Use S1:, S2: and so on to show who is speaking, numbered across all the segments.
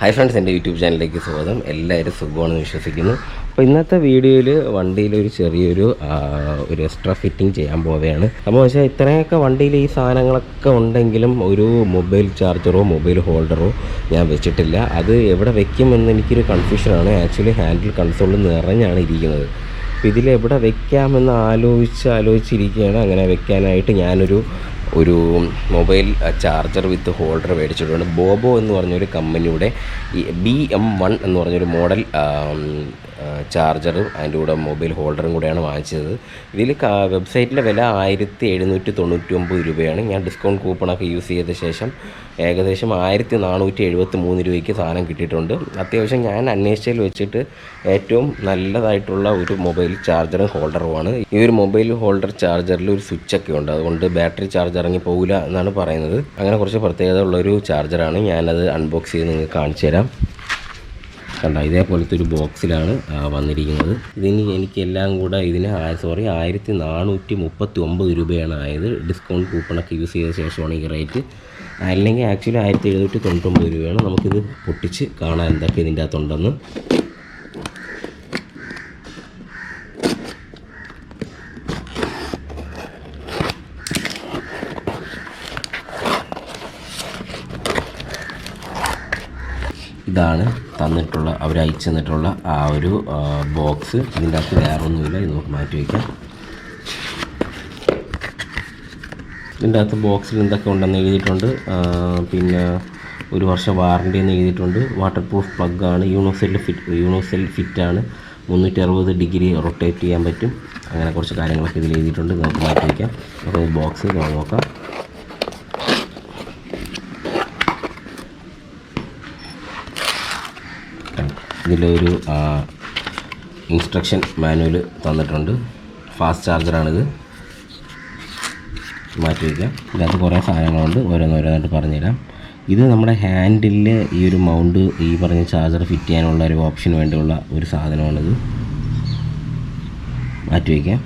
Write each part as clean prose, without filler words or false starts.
S1: Hi friends, എൻ്റെ YouTube ചാനലിലേക്ക് സ്വാഗതം. എല്ലാവരും സുഖമാണെന്ന് വിശ്വസിക്കുന്നു. അപ്പോൾ ഇന്നത്തെ വീഡിയോയിൽ വണ്ടിയിലൊരു ചെറിയൊരു എക്സ്ട്രാ ഫിറ്റിംഗ് ചെയ്യാൻ പോവുകയാണ്. അപ്പോൾ പക്ഷേ ഇത്രയൊക്കെ വണ്ടിയിൽ ഈ സാധനങ്ങളൊക്കെ ഉണ്ടെങ്കിലും ഒരു മൊബൈൽ ചാർജറോ മൊബൈൽ ഹോൾഡറോ ഞാൻ വെച്ചിട്ടില്ല. അത് എവിടെ വെക്കുമെന്ന് എനിക്കൊരു കൺഫ്യൂഷനാണ്. ആക്ച്വലി ഹാൻഡിൽ കൺസോളിൽ നിറഞ്ഞാണ് ഇരിക്കുന്നത്. അപ്പോൾ ഇതിലെവിടെ വെക്കാമെന്ന് ആലോചിച്ചിരിക്കുകയാണ്. അങ്ങനെ വെക്കാനായിട്ട് ഞാനൊരു മൊബൈൽ ചാർജർ വിത്ത് ഹോൾഡർ മേടിച്ചിട്ടുണ്ട്. ബോബോ എന്ന് പറഞ്ഞൊരു കമ്പനിയുടെ ഈ BM1 എന്ന് പറഞ്ഞൊരു മോഡൽ ചാർജറും അതിൻ്റെ കൂടെ മൊബൈൽ ഹോൾഡറും കൂടെയാണ് വാങ്ങിച്ചത്. ഇതിൽ വെബ്സൈറ്റിലെ വില 1799 രൂപയാണ്. ഞാൻ ഡിസ്കൗണ്ട് കൂപ്പണൊക്കെ യൂസ് ചെയ്ത ശേഷം ഏകദേശം 1473 രൂപയ്ക്ക് സാധനം കിട്ടിയിട്ടുണ്ട്. അത്യാവശ്യം ഞാൻ അന്വേഷിച്ചതിൽ വെച്ചിട്ട് ഏറ്റവും നല്ലതായിട്ടുള്ള ഒരു മൊബൈൽ ചാർജറും ഹോൾഡറുമാണ്. ഈ ഒരു മൊബൈൽ ഹോൾഡർ ചാർജറിൽ ഒരു സ്വിച്ചൊക്കെ ഉണ്ട്, അതുകൊണ്ട് ബാറ്ററി ചാർജ് ഇറങ്ങി പോകില്ല എന്നാണ് പറയുന്നത്. അങ്ങനെ കുറച്ച് പ്രത്യേകത ഉള്ളൊരു ചാർജറാണ്. ഞാനത് അൺബോക്സ് ചെയ്ത് നിങ്ങൾക്ക് കാണിച്ചു തരാം. കണ്ട, ഇതേപോലത്തെ ഒരു ബോക്സിലാണ് വന്നിരിക്കുന്നത്. എനിക്കെല്ലാം കൂടെ 1439 രൂപയാണ് ആയത്. ഡിസ്കൗണ്ട് കൂപ്പണൊക്കെ യൂസ് ചെയ്ത ശേഷമാണ് ഈ റേറ്റ്. അല്ലെങ്കിൽ ആക്ച്വലി 1799 രൂപയാണ്. നമുക്കിത് പൊട്ടിച്ച് കാണാം എന്തൊക്കെ ഇതിൻ്റെ അകത്തുണ്ടെന്ന്. ഇതാണ് അവർ അയച്ചു തന്നിട്ടുള്ള ആ ഒരു ബോക്സ്. ഇതിൻ്റെ അകത്ത് വേറെ ഒന്നുമില്ല. ഇത് നമുക്ക് മാറ്റി വയ്ക്കാം. ഇതിൻ്റെ അകത്ത് ബോക്സിൽ എന്തൊക്കെ ഉണ്ടെന്ന് എഴുതിയിട്ടുണ്ട്. പിന്നെ 1 വർഷം വാറണ്ടി എന്ന് എഴുതിയിട്ടുണ്ട്. വാട്ടർ പ്രൂഫ് പ്ലഗ്ഗാണ്. യൂണിവേഴ്സൽ ഫിറ്റാണ്. 360 ഡിഗ്രി റൊട്ടേറ്റ് ചെയ്യാൻ പറ്റും. അങ്ങനെ കുറച്ച് കാര്യങ്ങളൊക്കെ ഇതിൽ എഴുതിയിട്ടുണ്ട്. നമുക്ക് മാറ്റി വയ്ക്കാം. അപ്പോൾ ബോക്സ് നോക്കാം. ഇതിലൊരു ഇൻസ്ട്രക്ഷൻ മാനുവൽ തന്നിട്ടുണ്ട്. ഫാസ്റ്റ് ചാർജറാണിത്. മാറ്റി വയ്ക്കാം. ഇതിനകത്ത് കുറേ സാധനങ്ങളുണ്ട്. ഓരോന്നോരോന്നായിട്ട് പറഞ്ഞുതരാം. ഇത് നമ്മുടെ ഹാൻഡിലിൽ ഈ ഒരു മൗണ്ട്, ഈ പറഞ്ഞ ചാർജർ ഫിറ്റ് ചെയ്യാനുള്ള ഒരു ഓപ്ഷന് വേണ്ടിയുള്ള ഒരു സാധനമാണിത്. മാറ്റി വയ്ക്കാം.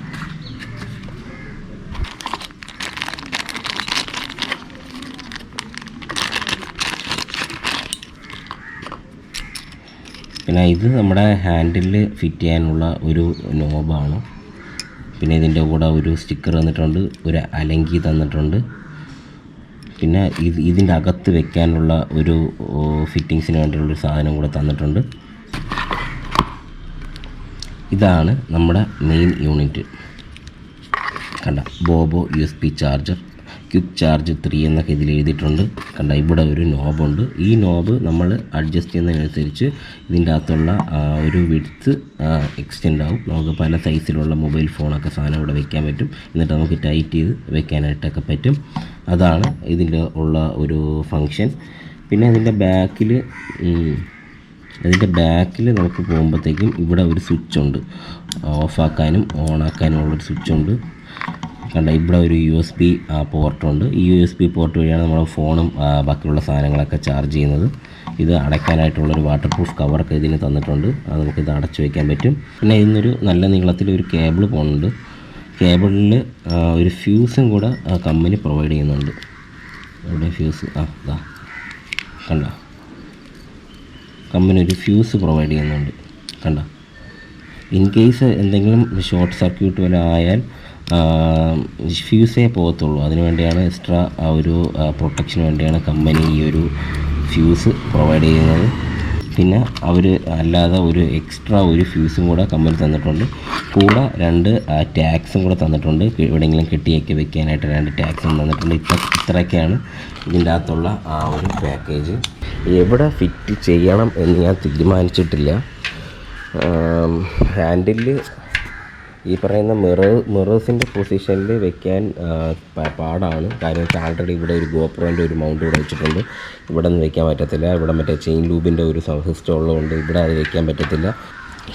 S1: പിന്നെ ഇത് നമ്മുടെ ഹാൻഡിലിൽ ഫിറ്റ് ചെയ്യാനുള്ള ഒരു നോബാണ്. പിന്നെ ഇതിൻ്റെ കൂടെ ഒരു സ്റ്റിക്കർ തന്നിട്ടുണ്ട്, ഒരു അലങ്കി തന്നിട്ടുണ്ട്. പിന്നെ ഇതിൻ്റെ അകത്ത് വെക്കാനുള്ള ഒരു ഫിറ്റിങ്സിന് വേണ്ടിയുള്ളൊരു സാധനം കൂടെ തന്നിട്ടുണ്ട്. ഇതാണ് നമ്മുടെ മെയിൻ യൂണിറ്റ്. കണ്ട, ബോബോ USB ചാർജർ, ക്വിക്ക് ചാർജ് 3 എന്നൊക്കെ ഇതിൽ എഴുതിയിട്ടുണ്ട്. കണ്ട, ഇവിടെ ഒരു നോബുണ്ട്. ഈ നോബ് നമ്മൾ അഡ്ജസ്റ്റ് ചെയ്യുന്നതിനനുസരിച്ച് ഇതിൻ്റെ അകത്തുള്ള ഒരു വിഡ്ത്ത് എക്സ്റ്റെൻഡ് ആവും. നമുക്ക് പല സൈസിലുള്ള മൊബൈൽ ഫോണൊക്കെ സാധനം ഇവിടെ വെക്കാൻ പറ്റും. എന്നിട്ട് നമുക്ക് ടൈറ്റ് ചെയ്ത് വെക്കാനായിട്ടൊക്കെ പറ്റും. അതാണ് ഇതിൻ്റെ ഉള്ള ഒരു ഫങ്ഷൻ. പിന്നെ ഇതിൻ്റെ ബാക്കിൽ നമുക്ക് പോകുമ്പോഴത്തേക്കും ഇവിടെ ഒരു സ്വിച്ചുണ്ട്. ഓഫാക്കാനും ഓണാക്കാനും ഉള്ളൊരു സ്വിച്ചുണ്ട്. കണ്ട, ഇവിടെ ഒരു USB പോർട്ടുണ്ട്. ഈ USB പോർട്ട് വഴിയാണ് നമ്മൾ ഫോണും ബാക്കിയുള്ള സാധനങ്ങളൊക്കെ ചാർജ് ചെയ്യുന്നത്. ഇത് അടയ്ക്കാനായിട്ടുള്ളൊരു വാട്ടർ പ്രൂഫ് കവറൊക്കെ ഇതിന് തന്നിട്ടുണ്ട്. അത് നമുക്കിത് അടച്ചു വയ്ക്കാൻ പറ്റും. പിന്നെ ഇതിനൊരു നല്ല നീളത്തിലൊരു കേബിൾ പോകുന്നുണ്ട്. കേബിളിൽ ഒരു ഫ്യൂസും കൂടെ കമ്പനി പ്രൊവൈഡ് ചെയ്യുന്നുണ്ട്. ഇവിടെ ഫ്യൂസ് ഇതാ കണ്ട, കമ്പനി ഒരു ഫ്യൂസ് പ്രൊവൈഡ് ചെയ്യുന്നുണ്ട്. കണ്ട, ഇൻ കേസ് എന്തെങ്കിലും ഷോർട്ട് സർക്യൂട്ട് വല്ല ആയാൽ ഫ്യൂസേ പോകത്തുള്ളൂ. അതിന് വേണ്ടിയാണ് എക്സ്ട്രാ ഒരു പ്രൊട്ടക്ഷന് വേണ്ടിയാണ് കമ്പനി ഈ ഒരു ഫ്യൂസ് പ്രൊവൈഡ് ചെയ്യുന്നത്. പിന്നെ അവർ അല്ലാതെ ഒരു എക്സ്ട്രാ ഒരു ഫ്യൂസും കൂടെ കമ്പനി തന്നിട്ടുണ്ട്. കൂടെ 2 ടാഗ്സും കൂടെ തന്നിട്ടുണ്ട്. എവിടെയെങ്കിലും കെട്ടിയൊക്കെ വെക്കാനായിട്ട് 2 ടാഗ്സും തന്നിട്ടുണ്ട്. ഇത്രയൊക്കെയാണ് ഇതിൻ്റെ അകത്തുള്ള ആ ഒരു പാക്കേജ്. എവിടെ ഫിറ്റ് ചെയ്യണം എന്ന് ഞാൻ തീരുമാനിച്ചിട്ടില്ല. ഹാൻഡിൽ ഈ പറയുന്ന മിറേഴ്സിൻ്റെ പൊസിഷനിൽ വെക്കാൻ പാടാണ്. കാര്യം വെച്ചാൽ ആൾറെഡി ഇവിടെ ഒരു GoProൻ്റെ ഒരു മൗണ്ട് ഇവിടെ വെച്ചിട്ടുണ്ട്. ഇവിടെ നിന്ന് വെക്കാൻ പറ്റത്തില്ല. ഇവിടെ മറ്റേ ചെയിൻ ലൂബിൻ്റെ ഒരു സിസ്റ്റം ഉള്ളതുകൊണ്ട് ഇവിടെ അത് വെക്കാൻ പറ്റത്തില്ല.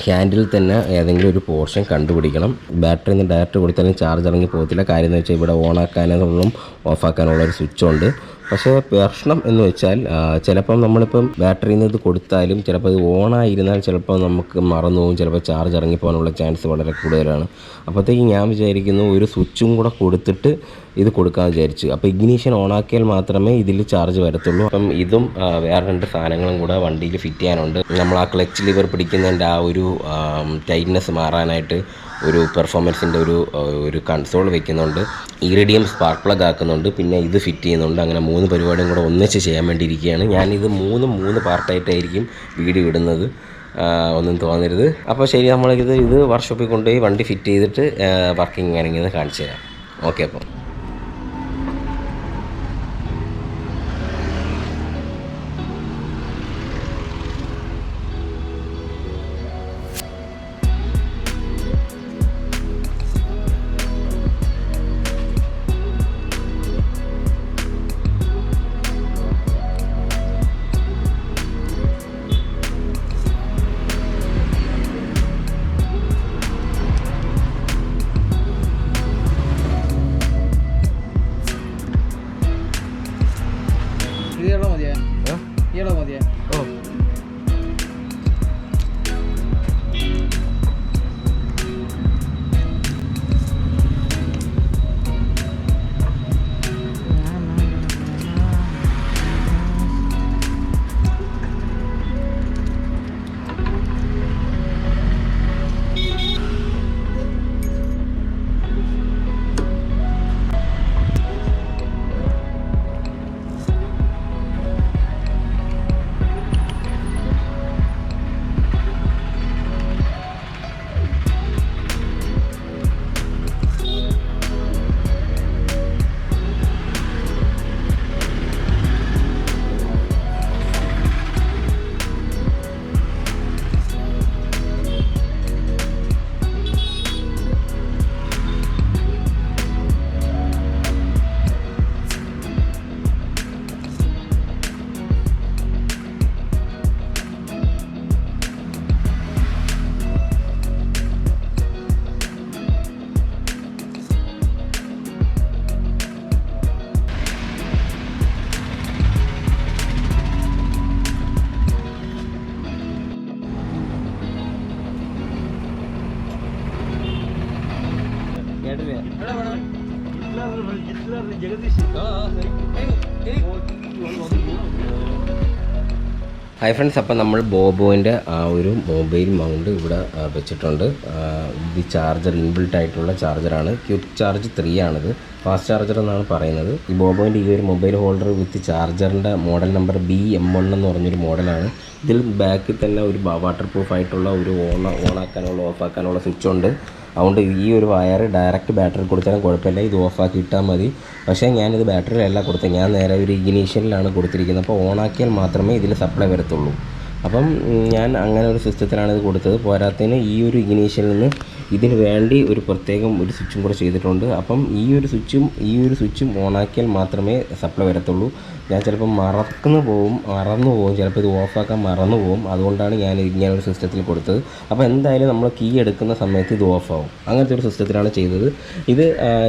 S1: ഹാൻഡിൽ തന്നെ ഏതെങ്കിലും ഒരു പോർഷൻ കണ്ടുപിടിക്കണം. ബാറ്ററി നിന്ന് ഡയറക്റ്റ് കൊടുത്താലും ചാർജ് ഇറങ്ങി പോകത്തില്ല. കാര്യം എന്ന് വെച്ചാൽ ഇവിടെ ഓണാക്കാനുള്ള ഓഫാക്കാനുള്ള ഒരു സ്വിച്ചുണ്ട്. പക്ഷേ പ്രശ്നം എന്ന് വെച്ചാൽ ചിലപ്പം നമ്മളിപ്പം ബാറ്ററിയിൽ നിന്ന് ഇത് കൊടുത്താലും ചിലപ്പോൾ ഇത് ഓണായിരുന്നാൽ ചിലപ്പോൾ നമുക്ക് മറന്നു പോകും, ചിലപ്പോൾ ചാർജ് ഇറങ്ങിപ്പോകാനുള്ള ചാൻസ് വളരെ കൂടുതലാണ്. അപ്പോഴത്തേക്ക് ഞാൻ വിചാരിക്കുന്നു ഒരു സ്വിച്ചും കൂടെ കൊടുത്തിട്ട് ഇത് കൊടുക്കാമെന്ന് വിചാരിച്ചു. അപ്പോൾ ഇഗ്നീഷൻ ഓണാക്കിയാൽ മാത്രമേ ഇതിൽ ചാർജ് വരത്തുള്ളൂ. അപ്പം ഇതും വേറെ 2 സാധനങ്ങളും കൂടെ വണ്ടിയിൽ ഫിറ്റ് ചെയ്യാനുണ്ട്. നമ്മൾ ആ ക്ലച്ച് ലിവർ പിടിക്കുന്നതിൻ്റെ ആ ഒരു ടൈറ്റ്നെസ് മാറാനായിട്ട് ഒരു പെർഫോമൻസിൻ്റെ ഒരു കൺസോൾ വെക്കുന്നുണ്ട്, ഇറിഡിയം സ്പാർക്ക് പ്ലഗ് ആക്കുന്നുണ്ട്, പിന്നെ ഇത് ഫിറ്റ് ചെയ്യുന്നുണ്ട്. അങ്ങനെ 3 പരിപാടിയും കൂടെ ഒന്നിച്ച് ചെയ്യാൻ വേണ്ടിയിരിക്കുകയാണ്. ഞാനിത് 3 പാർട്ടായിട്ടായിരിക്കും വീഡിയോ ഇടുന്നത്, ഒന്നും തോന്നരുത്. അപ്പോൾ ശരി, നമ്മളിത് വർക്ക്ഷോപ്പിൽ കൊണ്ടുപോയി വണ്ടി ഫിറ്റ് ചെയ്തിട്ട് വർക്കിംഗ് ആണെങ്കിൽ കാണിച്ചു തരാം. ഓക്കെ. അപ്പം ഹായ് ഫ്രണ്ട്സ്, അപ്പോൾ നമ്മൾ ബോബോൻ്റെ ആ ഒരു മൊബൈൽ മൗണ്ട് ഇവിടെ വെച്ചിട്ടുണ്ട്. ഇത് ചാർജർ ഇൻബിൽട്ട് ആയിട്ടുള്ള ചാർജറാണ്. ക്വിക്ക് ചാർജ് 3 ആണിത്, ഫാസ്റ്റ് ചാർജർ എന്നാണ് പറയുന്നത്. ഈ ബോബോൻ്റെ ഈ ഒരു മൊബൈൽ ഹോൾഡർ വിത്ത് ചാർജറിൻ്റെ മോഡൽ നമ്പർ BM1 എന്ന് പറഞ്ഞൊരു മോഡലാണ്. ഇതിൽ ബാക്കിൽ തന്നെ ഒരു വാട്ടർ പ്രൂഫ് ആയിട്ടുള്ള ഒരു ഓണാക്കാനുള്ള ഓഫാക്കാനുള്ള സ്വിച്ച് ഉണ്ട്. അതുകൊണ്ട് ഈ ഒരു വയർ ഡയറക്റ്റ് ബാറ്ററി കൊടുത്താലും കുഴപ്പമില്ല, ഇത് ഓഫാക്കി ഇട്ടാൽ മതി. പക്ഷേ ഞാനിത് ബാറ്ററിയിലല്ല കൊടുത്തത്, ഞാൻ നേരെ ഒരു ഇഗ്നീഷനിലാണ് കൊടുത്തിരിക്കുന്നത്. അപ്പോൾ ഓണാക്കിയാൽ മാത്രമേ ഇതിൽ സപ്ലൈ വരത്തുള്ളൂ. അപ്പം ഞാൻ അങ്ങനെ ഒരു സിസ്റ്റത്തിലാണ് ഇത് കൊടുത്തത്. പോരാത്തതിന് ഈ ഒരു ഇഗ്നീഷനിൽ നിന്ന് ഇതിന് വേണ്ടി ഒരു പ്രത്യേകം ഒരു സ്വിച്ചും കൂടെ ചെയ്തിട്ടുണ്ട്. അപ്പം ഈ ഒരു സ്വിച്ചും ഓണാക്കിയാൽ മാത്രമേ സപ്ലൈ വരത്തുള്ളൂ. ഞാൻ ചിലപ്പോൾ മറന്നു പോകും, ചിലപ്പോൾ ഇത് ഓഫാക്കാൻ മറന്നു പോകും. അതുകൊണ്ടാണ് ഞാൻ ഇങ്ങനൊരു സിസ്റ്റത്തിൽ കൊടുത്തത്. അപ്പോൾ എന്തായാലും നമ്മൾ കീ എടുക്കുന്ന സമയത്ത് ഇത് ഓഫാവും. അങ്ങനത്തെ ഒരു സിസ്റ്റത്തിലാണ് ചെയ്തത്. ഇത്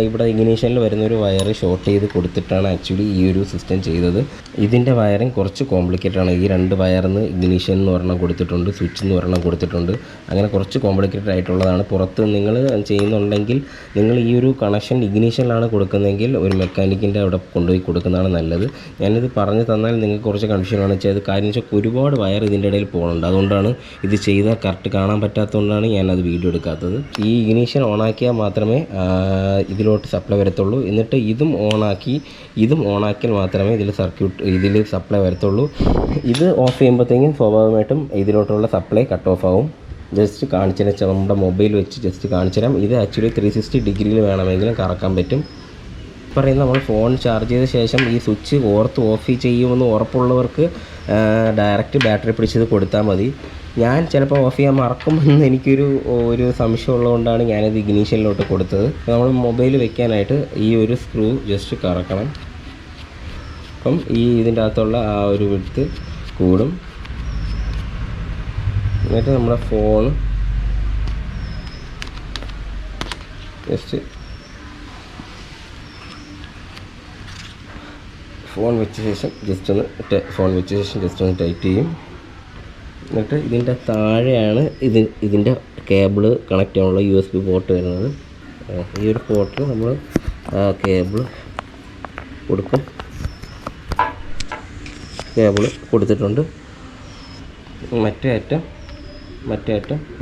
S1: ഇവിടെ ഇഗ്നീഷനിൽ വരുന്നൊരു വയർ ഷോർട്ട് ചെയ്ത് കൊടുത്തിട്ടാണ് ആക്ച്വലി ഈ ഒരു സിസ്റ്റം ചെയ്തത്. ഇതിൻ്റെ വയറിങ് കുറച്ച് കോംപ്ലിക്കേറ്റഡ് ആണ്. ഈ 2 വയറിന്ന് ഇഗ്നീഷൻ എന്ന് ഒരെണ്ണം കൊടുത്തിട്ടുണ്ട്, സ്വിച്ച് എന്ന് ഒരെണ്ണം കൊടുത്തിട്ടുണ്ട്. അങ്ങനെ കുറച്ച് കോംപ്ലിക്കേറ്റഡ് ആയിട്ടുള്ളതാണ്. പുറത്ത് നിങ്ങൾ ചെയ്യുന്നുണ്ടെങ്കിൽ നിങ്ങൾ ഈ ഒരു കണക്ഷൻ ഇഗ്നീഷനിലാണ് കൊടുക്കുന്നതെങ്കിൽ ഒരു മെക്കാനിക്കിൻ്റെ അവിടെ കൊണ്ടുപോയി കൊടുക്കുന്നതാണ് നല്ലത്. ഞാനിത് പറഞ്ഞു തന്നാൽ നിങ്ങൾക്ക് കുറച്ച് കൺഫ്യൂഷനാണ് ചെയ്ത്. കാര്യം വെച്ചാൽ ഒരുപാട് വയർ ഇതിൻ്റെ ഇടയിൽ പോകുന്നുണ്ട്. അതുകൊണ്ടാണ് ഇത് ചെയ്താൽ കറക്റ്റ് കാണാൻ പറ്റാത്തതുകൊണ്ടാണ് ഞാനത് വീഡിയോ എടുക്കാത്തത്. ഈ ഇഗ്നീഷൻ ഓണാക്കിയാൽ മാത്രമേ ഇതിലോട്ട് സപ്ലൈ വരത്തുള്ളൂ. എന്നിട്ട് ഇതും ഓണാക്കിയാൽ മാത്രമേ ഇതിൽ സപ്ലൈ വരത്തുള്ളൂ. ഇത് ഓഫ് ചെയ്യുമ്പോഴത്തേക്കും സ്വാഭാവികമായിട്ടും ഇതിലോട്ടുള്ള സപ്ലൈ കട്ട് ഓഫ് ആവും. ജസ്റ്റ് കാണിച്ചു തരാം, നമ്മുടെ മൊബൈൽ വെച്ച് ജസ്റ്റ് കാണിച്ചു തരാം. ഇത് ആക്ച്വലി 360 ഡിഗ്രിയിൽ വേണമെങ്കിലും കറക്കാൻ പറ്റും. പറയുന്നത് നമ്മൾ ഫോൺ ചാർജ് ചെയ്ത ശേഷം ഈ സ്വിച്ച് ഓഫ് ചെയ്യുമെന്ന് ഉറപ്പുള്ളവർക്ക് ഡയറക്റ്റ് ബാറ്ററി പിടിച്ചത് കൊടുത്താൽ മതി. ഞാൻ ചിലപ്പോൾ ഓഫ് ചെയ്യാൻ മറക്കുമെന്ന് എനിക്കൊരു സംശയം ഉള്ളതുകൊണ്ടാണ് ഞാനത് ഇഗ്നീഷനിലോട്ട് കൊടുത്തത്. നമ്മൾ മൊബൈൽ വെക്കാനായിട്ട് ഈ ഒരു സ്ക്രൂ ജസ്റ്റ് കറക്കണം. അപ്പം ഇതിൻ്റെ അകത്തുള്ള ആ ഒരു വിഡ്ത്ത് കൂടും. എന്നിട്ട് നമ്മുടെ ഫോൺ ജസ്റ്റ് ഫോൺ വെച്ച ശേഷം ജസ്റ്റ് ഒന്ന് ടൈറ്റ് ചെയ്യും. എന്നിട്ട് ഇതിൻ്റെ താഴെയാണ് ഇതിൻ്റെ കേബിള് കണക്റ്റ് ചെയ്യാനുള്ള USB പോർട്ട് വരുന്നത്. ഈ ഒരു പോർട്ടിൽ നമ്മൾ കേബിൾ കൊടുക്കും. കേബിൾ കൊടുത്തിട്ടുണ്ട്. മറ്റേ അറ്റം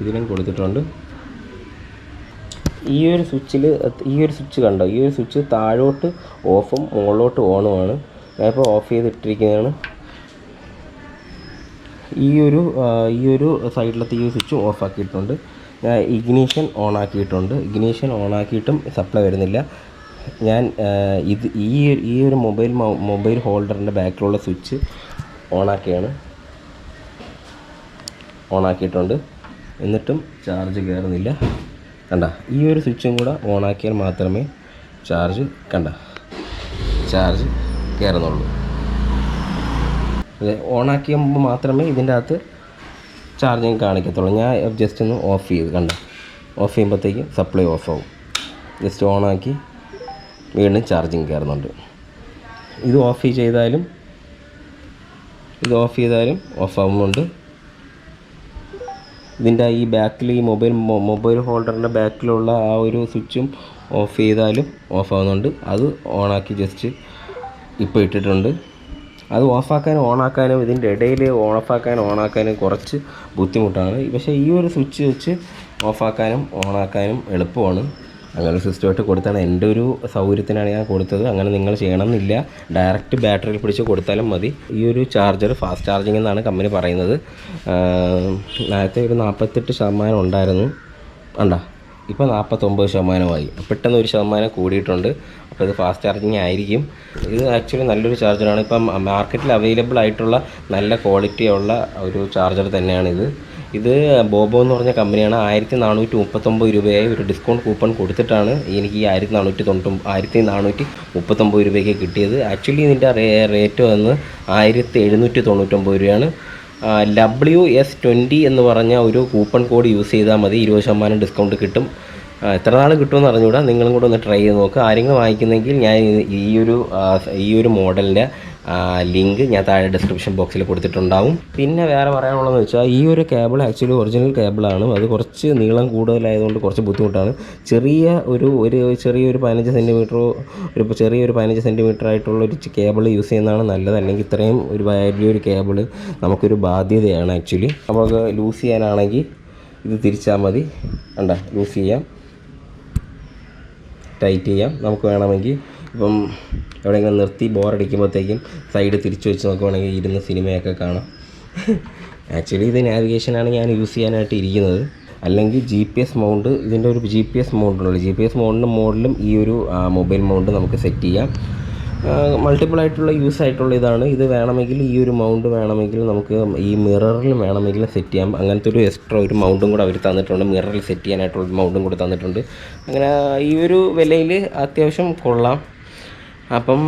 S1: ഇതിലും കൊടുത്തിട്ടുണ്ട്. ഈ ഒരു സ്വിച്ച് കണ്ടോ, ഈ ഒരു സ്വിച്ച് താഴോട്ട് ഓഫും മുകളിലോട്ട് ഓണുമാണ്. ഞാനിപ്പോൾ ഓഫ് ചെയ്തിട്ടിരിക്കുന്നതാണ്. ഈ ഒരു സൈഡിലത്തെ ഈ സ്വിച്ചും ഓഫ് ആക്കിയിട്ടുണ്ട്. ഞാൻ ഇഗ്നീഷൻ ഓൺ ആക്കിയിട്ടും സപ്ലൈ വരുന്നില്ല. ഞാൻ ഈ ഒരു മൊബൈൽ ഹോൾഡറിൻ്റെ ബാക്കിലുള്ള സ്വിച്ച് ഓൺ ആക്കിയിട്ടുണ്ട്. എന്നിട്ടും ചാർജ് കയറുന്നില്ല. കണ്ട, ഈ ഒരു സ്വിച്ചും കൂടെ ഓൺ ആക്കിയാൽ മാത്രമേ ചാർജ് കയറുന്നുള്ളൂ. ഓണാക്കിയുമ്പോൾ മാത്രമേ ഇതിൻ്റെ അകത്ത് ചാർജിങ് കാണിക്കത്തുള്ളൂ. ഞാൻ ജസ്റ്റ് ഒന്ന് ഓഫ് ചെയ്യുമ്പോഴത്തേക്കും സപ്ലൈ ഓഫ് ആവും. ജസ്റ്റ് ഓണാക്കി വീണ്ടും ചാർജിങ് കയറുന്നുണ്ട്. ഇത് ഓഫ് ചെയ്താലും ഓഫ് ആവുന്നുണ്ട്. ഇതിൻ്റെ ഈ ബാക്കിൽ ഈ മൊബൈൽ ഹോൾഡറിൻ്റെ ബാക്കിലുള്ള ആ ഒരു സ്വിച്ചും ഓഫ് ചെയ്താലും ഓഫ് ആവുന്നുണ്ട്. അത് ഓണാക്കി ജസ്റ്റ് ഇപ്പോൾ ഇട്ടിട്ടുണ്ട്. അത് ഓഫാക്കാനും ഓണാക്കാനും ഇതിൻ്റെ ഇടയിൽ ഓണാക്കാനും കുറച്ച് ബുദ്ധിമുട്ടാണ്. പക്ഷേ ഈ ഒരു സ്വിച്ച് വെച്ച് ഓഫാക്കാനും ഓണാക്കാനും എളുപ്പമാണ്. അങ്ങനെ സിസ്റ്റമായിട്ട് കൊടുത്താണ്. എൻ്റെ ഒരു സൗകര്യത്തിനാണ് ഞാൻ കൊടുത്തത്. അങ്ങനെ നിങ്ങൾ ചെയ്യണമെന്നില്ല. ഡയറക്റ്റ് ബാറ്ററിയിൽ പിടിച്ച് കൊടുത്താലും മതി. ഈ ഒരു ചാർജർ ഫാസ്റ്റ് ചാർജിങ് എന്നാണ് കമ്പനി പറയുന്നത്. നേരത്തെ ഒരു 48% ഉണ്ടായിരുന്നു. ഇപ്പോൾ 49%. പെട്ടെന്ന് 1% കൂടിയിട്ടുണ്ട്. അപ്പോൾ ഇത് ഫാസ്റ്റ് ചാർജിങ് ആയിരിക്കും. ഇത് ആക്ച്വലി നല്ലൊരു ചാർജറാണ്. ഇപ്പം മാർക്കറ്റിൽ അവൈലബിൾ ആയിട്ടുള്ള നല്ല ക്വാളിറ്റിയുള്ള ഒരു ചാർജർ തന്നെയാണിത്. ഇത് ബോബോ എന്ന് പറഞ്ഞ കമ്പനിയാണ്. 1439 രൂപയായി ഒരു ഡിസ്കൗണ്ട് കൂപ്പൺ കൊടുത്തിട്ടാണ് എനിക്ക് ഈ 1439 രൂപയ്ക്ക് കിട്ടിയത്. ആക്ച്വലി ഇതിൻ്റെ റേറ്റ് വന്ന് 1799 രൂപയാണ്. WS20 എന്ന് പറഞ്ഞ ഒരു കൂപ്പൺ കോഡ് യൂസ് ചെയ്താൽ മതി. 20% ഡിസ്കൗണ്ട് കിട്ടും. എത്ര നാൾ കിട്ടുമെന്ന് അറിഞ്ഞുകൂടാ. നിങ്ങളും കൂടെ ഒന്ന് ട്രൈ ചെയ്ത് നോക്കുക. ആരെങ്കിലും വാങ്ങിക്കുന്നെങ്കിൽ ഞാൻ ഈ ഒരു മോഡലിൻ്റെ ലിങ്ക് ഞാൻ താഴെ ഡിസ്ക്രിപ്ഷൻ ബോക്സിൽ കൊടുത്തിട്ടുണ്ടാവും. പിന്നെ വേറെ പറയാനുള്ളതെന്ന് വെച്ചാൽ ഈ ഒരു കേബിൾ ആക്ച്വലി ഒറിജിനൽ കേബിളാണ്. അത് കുറച്ച് നീളം കൂടുതലായതുകൊണ്ട് കുറച്ച് ബുദ്ധിമുട്ടാണ്. ചെറിയൊരു 15 സെൻറ്റിമീറ്റർ ആയിട്ടുള്ള ഒരു കേബിൾ യൂസ് ചെയ്യുന്നതാണ് നല്ലത്. അല്ലെങ്കിൽ ഇത്രയും ഒരു വലിയൊരു കേബിൾ നമുക്കൊരു ബാധ്യതയാണ് ആക്ച്വലി. നമുക്ക് ലൂസ് ചെയ്യാനാണെങ്കിൽ ഇത് തിരിച്ചാൽ മതി. ലൂസ് ചെയ്യാം, ടൈറ്റ് ചെയ്യാം. നമുക്ക് വേണമെങ്കിൽ ഇപ്പം എവിടെയെങ്കിലും നിർത്തി ബോറടിക്കുമ്പോഴത്തേക്കും സൈഡ് തിരിച്ചു വെച്ച് നോക്കുവാണെങ്കിൽ ഇരുന്ന് സിനിമയൊക്കെ കാണാം. ആക്ച്വലി ഇത് നാവിഗേഷനാണ് ഞാൻ യൂസ് ചെയ്യാനായിട്ട് ഇരിക്കുന്നത്. അല്ലെങ്കിൽ GPS മൗണ്ട്, ഇതിൻ്റെ ഒരു GPS മൗണ്ടുണ്ട്. GPS മൗണ്ടിൻ്റെ മോഡലും ഈ ഒരു മൊബൈൽ മൗണ്ട് നമുക്ക് സെറ്റ് ചെയ്യാം. മൾട്ടിപ്പിൾ ആയിട്ടുള്ള യൂസ് ആയിട്ടുള്ള ഇതാണ്. ഇത് വേണമെങ്കിൽ ഈ ഒരു മൗണ്ട് വേണമെങ്കിൽ നമുക്ക് ഈ മിററിൽ വേണമെങ്കിൽ സെറ്റ് ചെയ്യാം. അങ്ങനത്തെ ഒരു എക്സ്ട്രാ ഒരു മൗണ്ടും കൂടെ അവർ തന്നിട്ടുണ്ട്. മിററിൽ സെറ്റ് ചെയ്യാനായിട്ടുള്ള മൗണ്ടും കൂടെ തന്നിട്ടുണ്ട്. അങ്ങനെ ഈ ഒരു വിലയിൽ അത്യാവശ്യം കൊള്ളാം. അപ്പം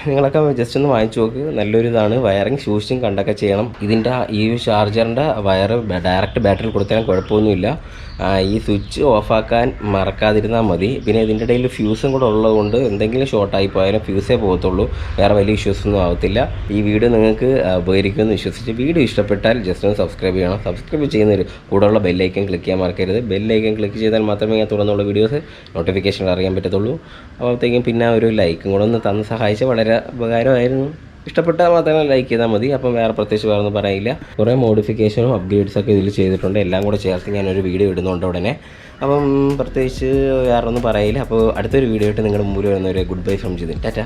S1: നിങ്ങളൊക്കെ ജസ്റ്റ് ഒന്ന് വാങ്ങിച്ചു നോക്ക്. നല്ലൊരു ഇതാണ്. വയറിങ് സൂക്ഷിച്ചും കണ്ടൊക്കെ ചെയ്യണം. ഇതിൻ്റെ ഈ ചാർജറിൻ്റെ വയർ ഡയറക്റ്റ് ബാറ്ററിയിൽ കൊടുത്താലും കുഴപ്പമൊന്നുമില്ല. ഈ സ്വിച്ച് ഓഫാക്കാൻ മറക്കാതിരുന്നാൽ മതി. പിന്നെ ഇതിൻ്റെ ഇടയിൽ ഫ്യൂസും കൂടെ ഉള്ളതുകൊണ്ട് എന്തെങ്കിലും ഷോർട്ടായി പോയാലും ഫ്യൂസേ പോകത്തുള്ളൂ. വേറെ വലിയ ഇഷ്യൂസൊന്നും ആവത്തില്ല. ഈ വീഡിയോ നിങ്ങൾക്ക് ഉപകരിക്കുമെന്ന് വിശ്വസിച്ച് വീഡിയോ ഇഷ്ടപ്പെട്ടാൽ ജസ്റ്റ് ഒന്ന് സബ്സ്ക്രൈബ് ചെയ്യണം. സബ്സ്ക്രൈബ് ചെയ്യുന്നൊരു കൂടെയുള്ള ബെല്ലൈക്കൻ ക്ലിക്ക് ചെയ്യാൻ മറക്കരുത്. ബെല്ലൈക്കൻ ക്ലിക്ക് ചെയ്താൽ മാത്രമേ ഞാൻ തുറന്നുള്ള വീഡിയോസ് നോട്ടിഫിക്കേഷൻ അറിയാൻ പറ്റത്തുള്ളൂ. അപ്പോഴത്തേക്കും പിന്നെ ഒരു ലൈക്കും കൂടെ ഒന്ന് തന്ന് സഹായിച്ചാൽ വളരെ ഉപകാരമായിരുന്നു. ഇഷ്ടപ്പെട്ടാൽ മാത്രമേ ലൈക്ക് ചെയ്താൽ മതി. അപ്പം വേറെ പ്രത്യേകിച്ച് വേറെ ഒന്നും പറയില്ല. കുറേ മോഡിഫിക്കേഷനും അപ്ഗ്രേഡ്സൊക്കെ ഇതിൽ ചെയ്തിട്ടുണ്ട്. എല്ലാം കൂടെ ചേർത്ത് ഞാനൊരു വീഡിയോ ഇടുന്നുണ്ട് ഉടനെ. അപ്പം പ്രത്യേകിച്ച് വേറെ ഒന്നും പറയില്ല. അപ്പോൾ അടുത്തൊരു വീഡിയോ ആയിട്ട് നിങ്ങളുടെ മുമ്പിൽ വരുന്നവരെ good bye from Jithin. Tata.